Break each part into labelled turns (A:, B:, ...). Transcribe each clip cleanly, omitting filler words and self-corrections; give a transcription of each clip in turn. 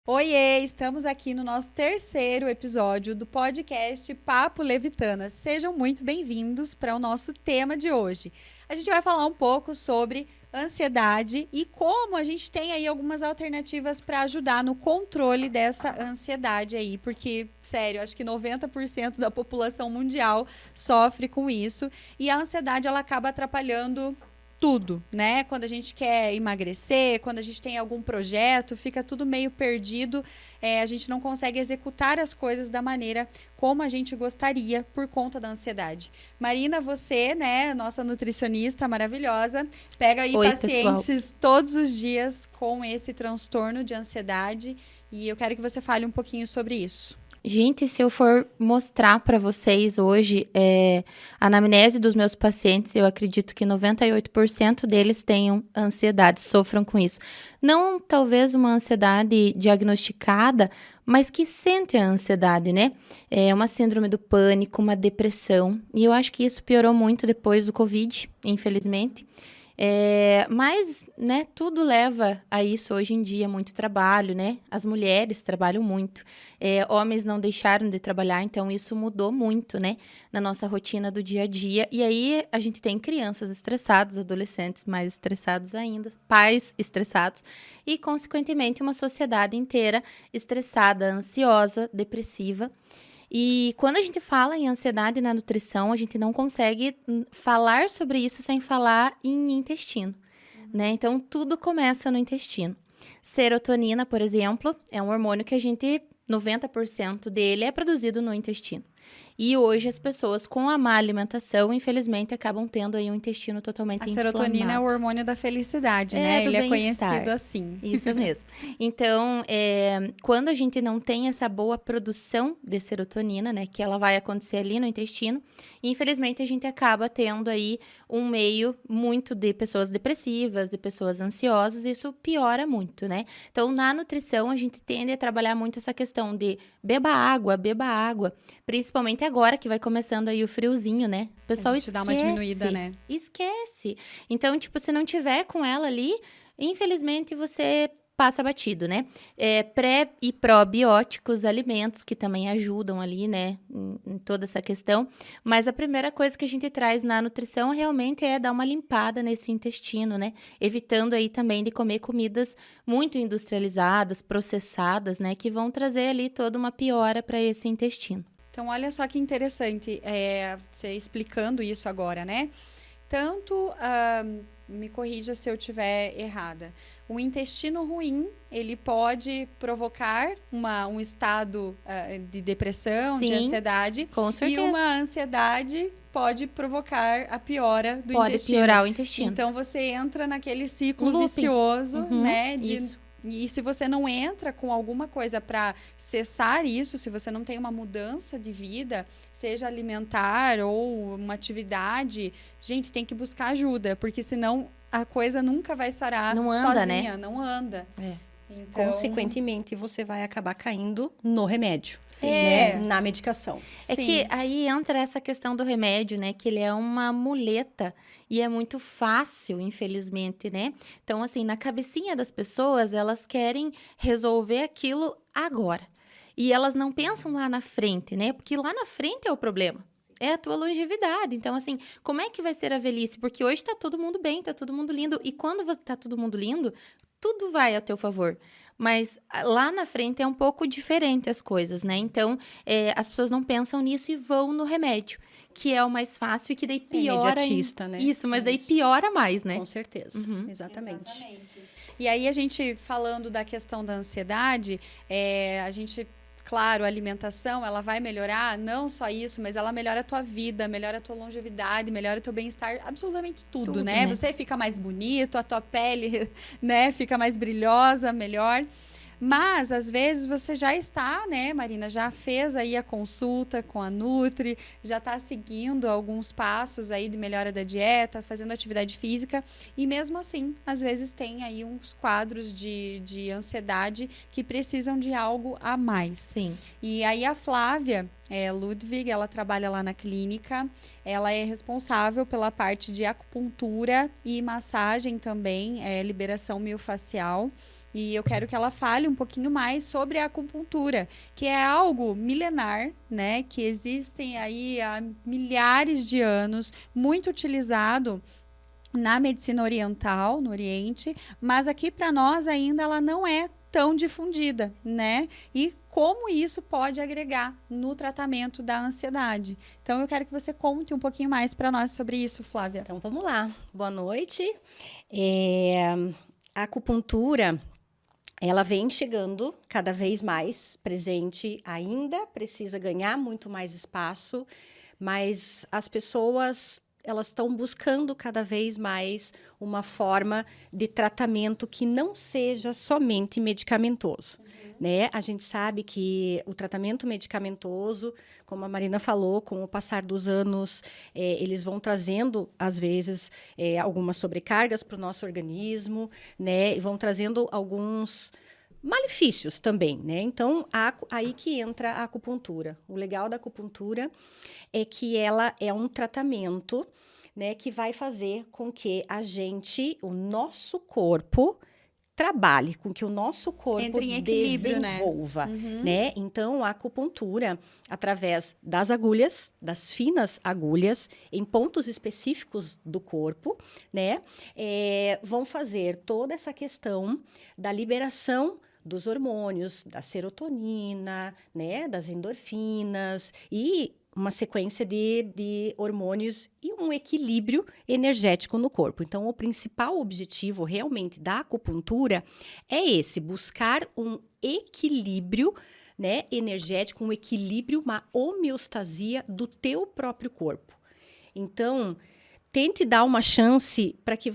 A: Oiê, estamos aqui no nosso terceiro episódio do podcast Papo Levitana. Sejam muito bem-vindos para o nosso tema de hoje. A gente vai falar um pouco sobre ansiedade e como a gente tem aí algumas alternativas para ajudar no controle dessa ansiedade aí, porque, sério, acho que 90% da população mundial sofre com isso e a ansiedade ela acaba atrapalhando tudo, né? Quando a gente quer emagrecer, quando a gente tem algum projeto, fica tudo meio perdido, a gente não consegue executar as coisas da maneira como a gente gostaria por conta da ansiedade. Marina, você, né, nossa nutricionista maravilhosa, pega aí
B: Oi,
A: pacientes
B: pessoal.
A: todos os dias com esse transtorno de ansiedade e eu quero que você fale um pouquinho sobre isso.
B: Gente, se eu for mostrar para vocês hoje a anamnese dos meus pacientes, eu acredito que 98% deles tenham ansiedade, sofram com isso. Não talvez uma ansiedade diagnosticada, mas que sente a ansiedade, né? É uma síndrome do pânico, uma depressão. E eu acho que isso piorou muito depois do Covid, infelizmente. Mas, né, tudo leva a isso hoje em dia, muito trabalho, né? As mulheres trabalham muito, homens não deixaram de trabalhar, então isso mudou muito, né? Na nossa rotina do dia a dia. E aí a gente tem crianças estressadas, adolescentes mais estressados ainda, pais estressados e, consequentemente, uma sociedade inteira estressada, ansiosa, depressiva. E quando a gente fala em ansiedade na nutrição, a gente não consegue falar sobre isso sem falar em intestino, né? Então, tudo começa no intestino. Serotonina, por exemplo, é um hormônio que 90% dele é produzido no intestino. E hoje as pessoas com a má alimentação, infelizmente, acabam tendo aí um intestino totalmente
A: A
B: inflamado.
A: serotonina é o hormônio da felicidade, né?
B: Do
A: Ele é
B: bem-estar.
A: conhecido assim.
B: Isso mesmo. Então, quando a gente não tem essa boa produção de serotonina, né, que ela vai acontecer ali no intestino, infelizmente a gente acaba tendo aí um meio muito de pessoas depressivas, de pessoas ansiosas, e isso piora muito, né? Então, na nutrição, a gente tende a trabalhar muito essa questão de beba água, principalmente agora que vai começando aí o friozinho, né? O pessoal
A: A gente dá uma diminuída, né?
B: Esquece. Então, tipo, se não tiver com ela ali, infelizmente você passa batido, né? Pré e probióticos, alimentos que também ajudam ali, né? Em toda essa questão. Mas a primeira coisa que a gente traz na nutrição realmente é dar uma limpada nesse intestino, né? Evitando aí também de comer comidas muito industrializadas, processadas, né? Que vão trazer ali toda uma piora para esse intestino.
A: Então, olha só que interessante você explicando isso agora, né? Tanto, me corrija se eu estiver errada, o intestino ruim, ele pode provocar um estado de depressão,
B: Sim,
A: de ansiedade.
B: Com certeza.
A: E uma ansiedade pode provocar a piora do intestino.
B: Pode piorar o intestino.
A: Então, você entra naquele ciclo vicioso, né?
B: Isso.
A: E se você não entra com alguma coisa para cessar isso, se você não tem uma mudança de vida, seja alimentar ou uma atividade, gente, tem que buscar ajuda, porque senão a coisa nunca vai sarar sozinha, né? Não anda.
C: Então, consequentemente, você vai acabar caindo no remédio, na medicação.
B: É que aí entra essa questão do remédio, né? Que ele é uma muleta e é muito fácil, infelizmente, né? Então, assim, na cabecinha das pessoas, elas querem resolver aquilo agora. E elas não pensam lá na frente, né? Porque lá na frente é o problema. É a tua longevidade. Então, assim, como é que vai ser a velhice? Porque hoje tá todo mundo bem, tá todo mundo lindo. E quando tá todo mundo lindo, tudo vai a teu favor. Mas lá na frente é um pouco diferente as coisas, né? Então, as pessoas não pensam nisso e vão no remédio, que é o mais fácil e que daí piora.
C: Imediatista, né?
B: Isso, mas daí piora mais, né?
C: Com certeza, exatamente.
A: E aí, a gente falando da questão da ansiedade, a gente... Claro, a alimentação, ela vai melhorar, não só isso, mas ela melhora a tua vida, melhora a tua longevidade, melhora o teu bem-estar, absolutamente tudo, né? Você fica mais bonito, a tua pele, né, fica mais brilhosa, melhor. Mas, às vezes, você já está, né, Marina, já fez aí a consulta com a Nutri, já está seguindo alguns passos aí de melhora da dieta, fazendo atividade física, e mesmo assim, às vezes tem aí uns quadros de ansiedade que precisam de algo a mais.
B: Sim.
A: E aí a Flávia Ludwig, ela trabalha lá na clínica, ela é responsável pela parte de acupuntura e massagem também, liberação miofascial. e eu quero que ela fale um pouquinho mais sobre a acupuntura, que é algo milenar, né? Que existem aí há milhares de anos, muito utilizado na medicina oriental, no Oriente, mas aqui para nós ainda ela não é tão difundida, né? E como isso pode agregar no tratamento da ansiedade. Então, eu quero que você conte um pouquinho mais para nós sobre isso, Flávia.
C: Então, vamos lá. Boa noite. A acupuntura, ela vem chegando cada vez mais presente, ainda precisa ganhar muito mais espaço, mas as pessoas, elas estão buscando cada vez mais uma forma de tratamento que não seja somente medicamentoso. Né? A gente sabe que o tratamento medicamentoso, como a Marina falou, com o passar dos anos, eles vão trazendo, às vezes, algumas sobrecargas para o nosso organismo, né? E vão trazendo alguns malefícios também, né? Então, aí que entra a acupuntura. O legal da acupuntura é que ela é um tratamento, né, que vai fazer com que o nosso corpo trabalhe, com que o nosso corpo
A: entre em equilíbrio,
C: desenvolva, né? Então, a acupuntura, através das agulhas, das finas agulhas, em pontos específicos do corpo, né? Vão fazer toda essa questão da liberação dos hormônios, da serotonina, né? Das endorfinas e uma sequência de hormônios e um equilíbrio energético no corpo. Então, o principal objetivo realmente da acupuntura é esse, buscar um equilíbrio, né, energético, um equilíbrio, uma homeostasia do teu próprio corpo. Então, tente dar uma chance para que,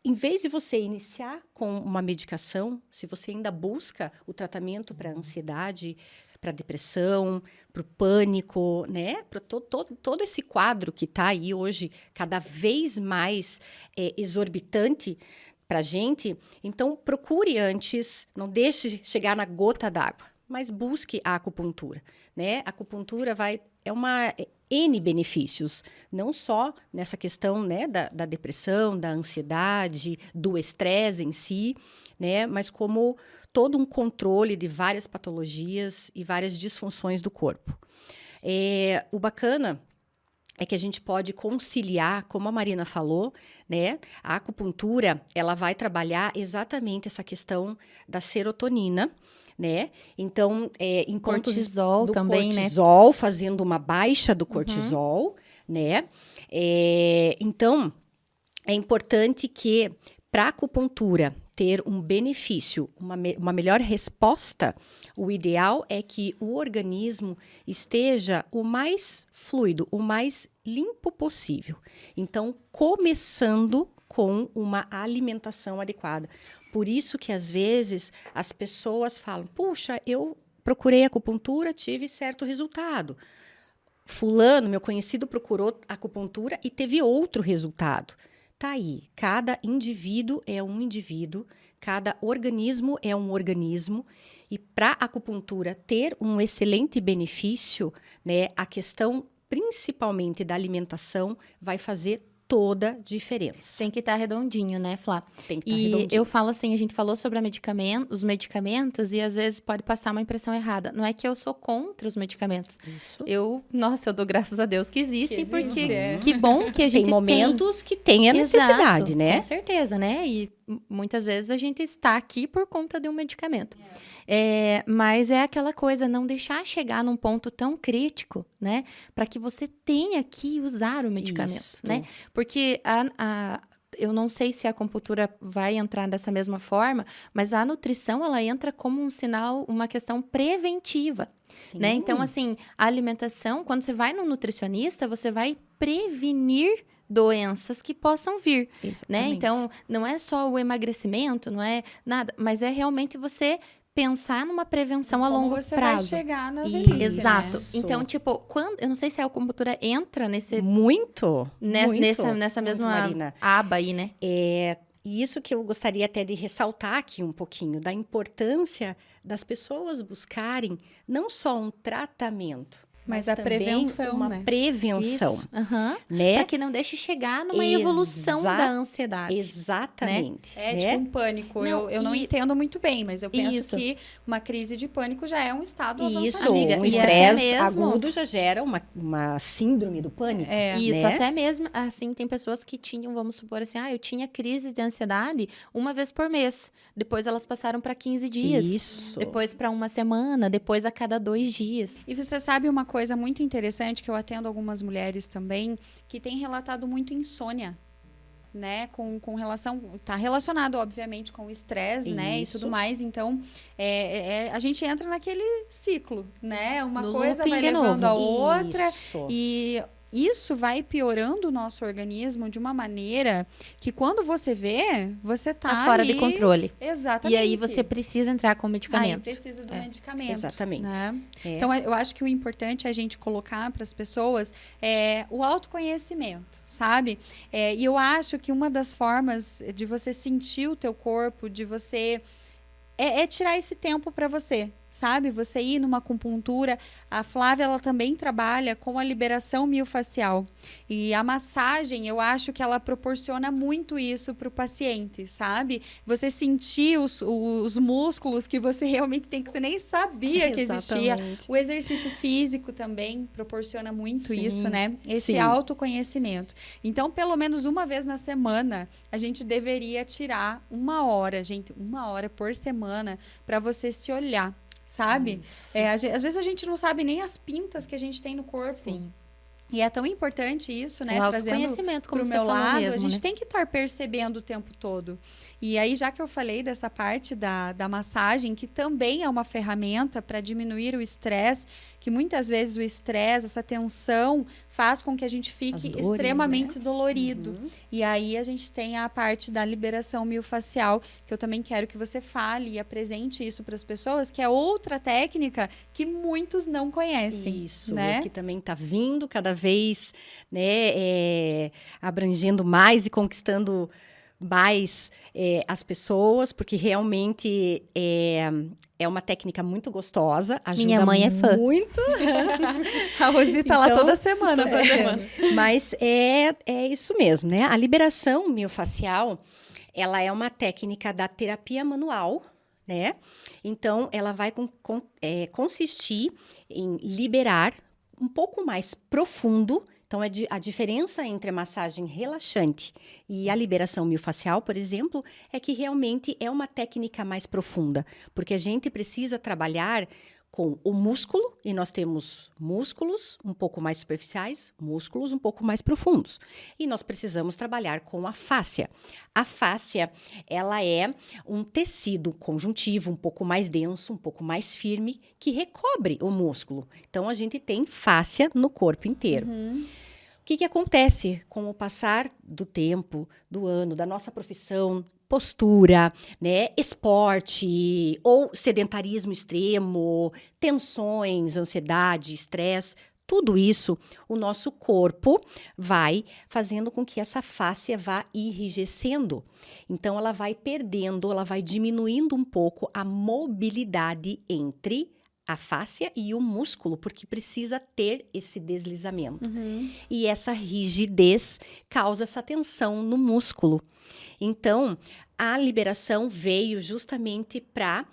C: em vez de você iniciar com uma medicação, se você ainda busca o tratamento para a ansiedade, para a depressão, para o pânico, né? Para todo esse quadro que está aí hoje cada vez mais exorbitante para a gente. Então, procure antes, não deixe chegar na gota d'água, mas busque a acupuntura, né? A acupuntura é uma N benefícios, não só nessa questão, né, da depressão, da ansiedade, do estresse em si, né? Mas como todo um controle de várias patologias e várias disfunções do corpo. O bacana é que a gente pode conciliar, como a Marina falou, né? A acupuntura, ela vai trabalhar exatamente essa questão da serotonina, né? Então, em
B: cortisol também,
C: cortisol, né? Fazendo uma baixa do cortisol, né? Então, é importante que para a acupuntura ter um benefício, uma melhor resposta, o ideal é que o organismo esteja o mais fluido, o mais limpo possível. Então, começando com uma alimentação adequada. Por isso que, às vezes, as pessoas falam, puxa, eu procurei acupuntura, tive certo resultado. Fulano, meu conhecido, procurou acupuntura e teve outro resultado. Tá aí, cada indivíduo é um indivíduo, cada organismo é um organismo, e para a acupuntura ter um excelente benefício, né, a questão principalmente da alimentação vai fazer toda a diferença.
B: Tem que estar redondinho, né, Flá?
C: Tem que estar redondinho.
B: E eu falo assim, a gente falou sobre os medicamentos e às vezes pode passar uma impressão errada. Não é que eu sou contra os medicamentos.
C: Isso.
B: Eu dou graças a Deus que existem, porque que bom que a gente
C: tem momentos que tem a necessidade,
B: exato,
C: né?
B: Com certeza, né? E muitas vezes a gente está aqui por conta de um medicamento. Mas é aquela coisa, não deixar chegar num ponto tão crítico, né? Para que você tenha que usar o medicamento,
C: Isso.
B: né? Porque eu não sei se a acupuntura vai entrar dessa mesma forma, mas a nutrição, ela entra como um sinal, uma questão preventiva, né? Então, assim, a alimentação, quando você vai no nutricionista, você vai prevenir doenças que possam vir, né? Então, não é só o emagrecimento, não é nada, mas é realmente você pensar numa prevenção a longo prazo.
A: Você vai chegar na velhice,
B: Exato.
A: né?
B: Então, tipo, eu não sei se a acupuntura entra nessa mesma
C: Marina.
B: aba aí, né?
C: E isso que eu gostaria até de ressaltar aqui um pouquinho, da importância das pessoas buscarem não só um tratamento,
A: Mas a
C: também
A: prevenção,
C: uma
A: né?
C: prevenção,
B: Isso. Aham.
C: né?
B: Para que não deixe chegar numa evolução da ansiedade.
C: Exatamente.
A: É
C: né?
A: tipo um pânico.
B: Não,
A: Eu não
B: e-
A: entendo muito bem, mas eu penso
B: Isso.
A: que uma crise de pânico já é um estado
C: Isso,
A: avançado.
B: Amiga,
C: um
B: e
C: estresse
B: até mesmo-
C: agudo já gera uma síndrome do pânico.
B: Isso,
C: né?
B: até mesmo, assim, tem pessoas que tinham, vamos supor assim, eu tinha crises de ansiedade uma vez por mês. Depois elas passaram para 15 dias.
C: Isso.
B: Depois para uma semana, depois a cada 2 dias.
A: E você sabe uma coisa muito interessante, que eu atendo algumas mulheres também, que têm relatado muito insônia, né? Com relação... Tá relacionado, obviamente, com o estresse, né? E
C: Isso.
A: tudo mais. Então, a gente entra naquele ciclo, né? Uma
B: No
A: coisa
B: looping
A: vai
B: de
A: levando
B: novo.
A: a outra.
C: Isso.
A: E isso vai piorando o nosso organismo de uma maneira que quando você vê, você
B: Tá fora
A: ali...
B: de controle.
A: Exatamente.
B: E aí você precisa entrar com
A: Aí
B: medicamento.
A: precisa do medicamento.
C: Exatamente.
A: Né?
C: É.
A: Então, eu acho que o importante é a gente colocar para as pessoas o autoconhecimento, sabe? E eu acho que uma das formas de você sentir o teu corpo, de você... É tirar esse tempo para você, sabe? Você ir numa acupuntura. A Flávia, ela também trabalha com a liberação miofascial. E a massagem, eu acho que ela proporciona muito isso para o paciente, sabe? Você sentir os músculos que você realmente tem, que você nem sabia que existia.
C: Exatamente.
A: O exercício físico também proporciona muito
C: Sim,
A: isso, né? Esse
C: sim.
A: autoconhecimento. Então, pelo menos uma vez na semana, a gente deveria tirar 1 hora, gente, 1 hora por semana, para você se olhar, sabe?
C: Isso.
A: Às vezes a gente não sabe nem as pintas que a gente tem no corpo.
B: Sim.
A: E é tão importante isso, né?
B: O
A: Trazendo
B: autoconhecimento, como
A: pro
B: você
A: meu
B: falou
A: lado,
B: mesmo,
A: a gente
B: né?
A: tem que estar percebendo o tempo todo. E aí, já que eu falei dessa parte da massagem, que também é uma ferramenta para diminuir o estresse, que muitas vezes o estresse, essa tensão, faz com que a gente
C: As
A: fique
C: dores,
A: extremamente
C: né?
A: dolorido.
C: Uhum.
A: E aí a gente tem a parte da liberação miofascial, que eu também quero que você fale e apresente isso para as pessoas, que é outra técnica que muitos não conhecem.
C: Isso,
A: né?
C: que também está vindo cada vez, né, abrangendo mais e conquistando mais as pessoas, porque realmente é uma técnica muito gostosa, ajuda
B: Minha mãe é fã.
C: muito.
A: A Rosi tá lá
C: Então,
A: toda semana fazendo.
C: Mas é isso mesmo, né? A liberação miofascial, ela é uma técnica da terapia manual, né? Então, ela vai consistir em liberar um pouco mais profundo. Então, a diferença entre a massagem relaxante e a liberação miofascial, por exemplo, é que realmente é uma técnica mais profunda, porque a gente precisa trabalhar com o músculo, e nós temos músculos um pouco mais superficiais, músculos um pouco mais profundos. E nós precisamos trabalhar com a fáscia. A fáscia, ela é um tecido conjuntivo um pouco mais denso, um pouco mais firme, que recobre o músculo. Então, a gente tem fáscia no corpo inteiro. O que acontece com o passar do tempo, do ano, da nossa profissão, postura, né, esporte ou sedentarismo extremo, tensões, ansiedade, estresse, tudo isso, o nosso corpo vai fazendo com que essa fáscia vá enrijecendo. Então, ela vai perdendo, ela vai diminuindo um pouco a mobilidade entre a fáscia e o músculo, porque precisa ter esse deslizamento. E essa rigidez causa essa tensão no músculo. Então, a liberação veio justamente para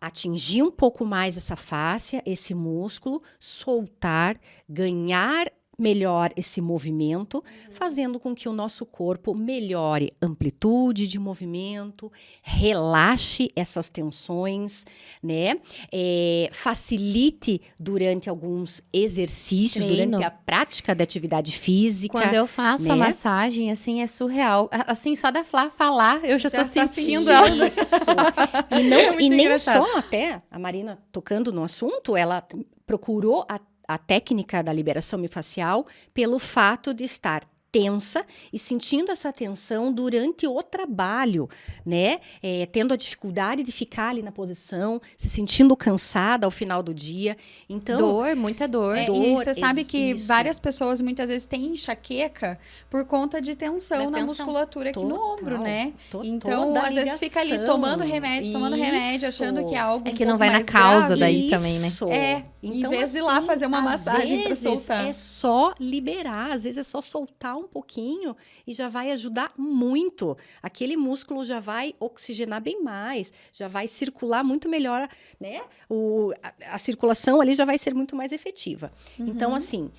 C: atingir um pouco mais essa fáscia, esse músculo, soltar, ganhar melhor esse movimento, fazendo com que o nosso corpo melhore amplitude de movimento, relaxe essas tensões, né? Facilite durante alguns exercícios,
B: Treino.
C: durante a prática da atividade física.
B: Quando eu faço
C: né?
B: a massagem, assim, é surreal. Assim, só da Flá falar, eu já tô
A: tá
B: sentindo ela.
C: Isso. E,
A: É muito
C: e nem
A: engraçado.
C: só até, a Marina tocando no assunto, ela procurou a técnica da liberação miofascial pelo fato de estar tensa e sentindo essa tensão durante o trabalho, né? Tendo a dificuldade de ficar ali na posição, se sentindo cansada ao final do dia. Então,
B: muita dor.
A: E você sabe que várias pessoas muitas vezes têm enxaqueca por conta de tensão na musculatura aqui no ombro, né? Então, às vezes fica ali tomando remédio, achando que é algo
B: que não vai na causa daí também, né?
C: Então,
A: em vez de ir lá fazer uma massagem para soltar.
C: É só liberar, às vezes é só soltar um pouquinho e já vai ajudar muito. Aquele músculo já vai oxigenar bem mais, já vai circular muito melhor, né? A circulação ali já vai ser muito mais efetiva. Então, assim,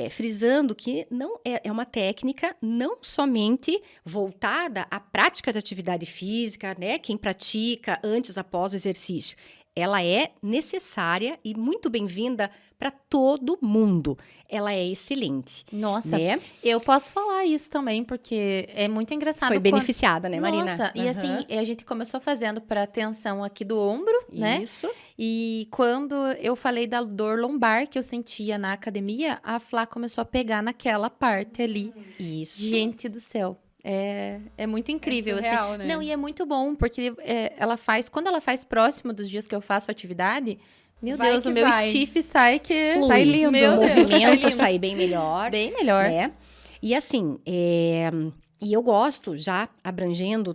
C: frisando que não é uma técnica não somente voltada à prática de atividade física, né? Quem pratica antes, após o exercício. Ela é necessária e muito bem-vinda para todo mundo. Ela é excelente.
B: Nossa,
C: né?
B: Eu posso falar isso também, porque é muito engraçado.
C: Foi beneficiada, né, Marina?
B: Nossa, e assim, a gente começou fazendo para tensão aqui do ombro, né?
C: Isso.
B: E quando eu falei da dor lombar que eu sentia na academia, a Flá começou a pegar naquela parte ali.
C: Isso.
B: Gente do céu. É muito incrível,
A: surreal,
B: assim.
A: né?
B: Não, e é muito bom, porque quando ela faz próximo dos dias que eu faço atividade, meu Deus, o meu stiff sai
C: lindo.
B: Meu Deus,
C: o movimento sai bem melhor.
B: Bem melhor.
C: Né? E assim, e eu gosto, já abrangendo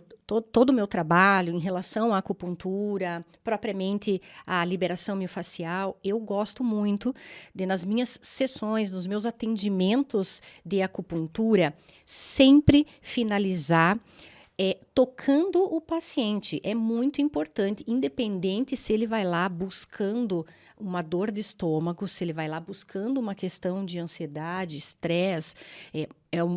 C: todo o meu trabalho em relação à acupuntura, propriamente à liberação miofascial, eu gosto muito de, nas minhas sessões, nos meus atendimentos de acupuntura, sempre finalizar tocando o paciente. É muito importante, independente se ele vai lá buscando uma dor de estômago, se ele vai lá buscando uma questão de ansiedade, estresse,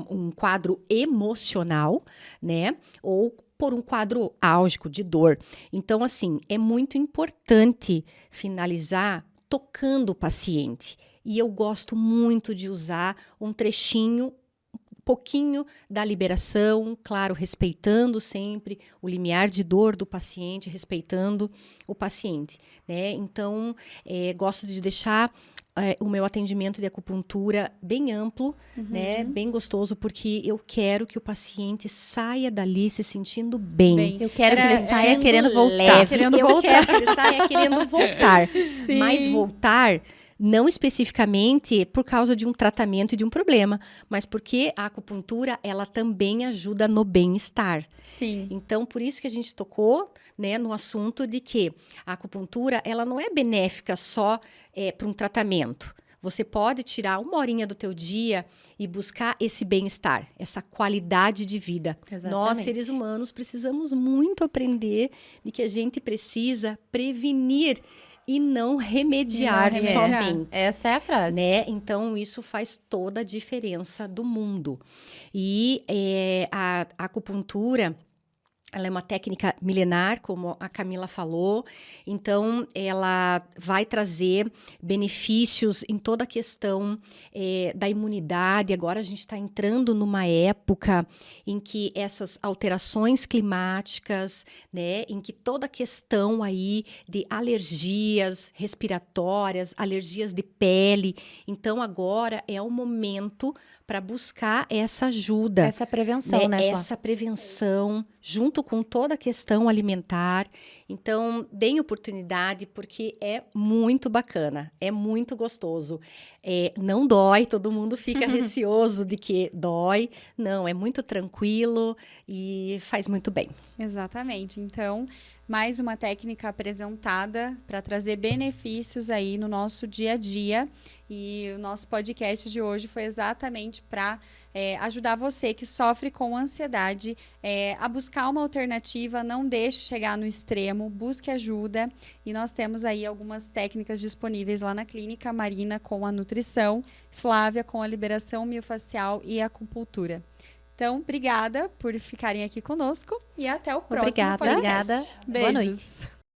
C: um quadro emocional, né? Ou por um quadro álgico de dor. Então, assim, é muito importante finalizar tocando o paciente. E eu gosto muito de usar um trechinho, pouquinho da liberação, claro, respeitando sempre o limiar de dor do paciente, respeitando o paciente, né? Então, gosto de deixar o meu atendimento de acupuntura bem amplo, né? Bem gostoso, porque eu quero que o paciente saia dali se sentindo bem.
B: Eu quero que ele saia querendo voltar.
C: Eu quero que ele saia querendo voltar.
A: Sim.
C: Mas voltar não especificamente por causa de um tratamento e de um problema, mas porque a acupuntura, ela também ajuda no bem-estar.
A: Sim.
C: Então, por isso que a gente tocou, né, no assunto de que a acupuntura, ela não é benéfica só para um tratamento. Você pode tirar 1 horinha do teu dia e buscar esse bem-estar, essa qualidade de vida.
B: Exatamente.
C: Nós, seres humanos, precisamos muito aprender de que a gente precisa prevenir e não remediar somente.
B: Essa é a frase.
C: Né? Então, isso faz toda a diferença do mundo. E a acupuntura, ela é uma técnica milenar, como a Camila falou. Então, ela vai trazer benefícios em toda a questão da imunidade. Agora, a gente está entrando numa época em que essas alterações climáticas, né, em que toda a questão aí de alergias respiratórias, alergias de pele. Então, agora é o momento para buscar essa ajuda.
B: Essa prevenção, né, Flá?
C: Essa prevenção, junto com toda a questão alimentar. Então, deem oportunidade, porque é muito bacana, é muito gostoso. Não dói, todo mundo fica receoso de que dói. Não, é muito tranquilo e faz muito bem.
A: Exatamente. Então, mais uma técnica apresentada para trazer benefícios aí no nosso dia a dia. E o nosso podcast de hoje foi exatamente para ajudar você que sofre com ansiedade a buscar uma alternativa. Não deixe chegar no extremo, busque ajuda. E nós temos aí algumas técnicas disponíveis lá na clínica. Marina com a nutrição, Flávia com a liberação miofascial e a acupuntura. Então, obrigada por ficarem aqui conosco e até o próximo podcast.
B: Obrigada.
A: Beijos.
B: Boa noite.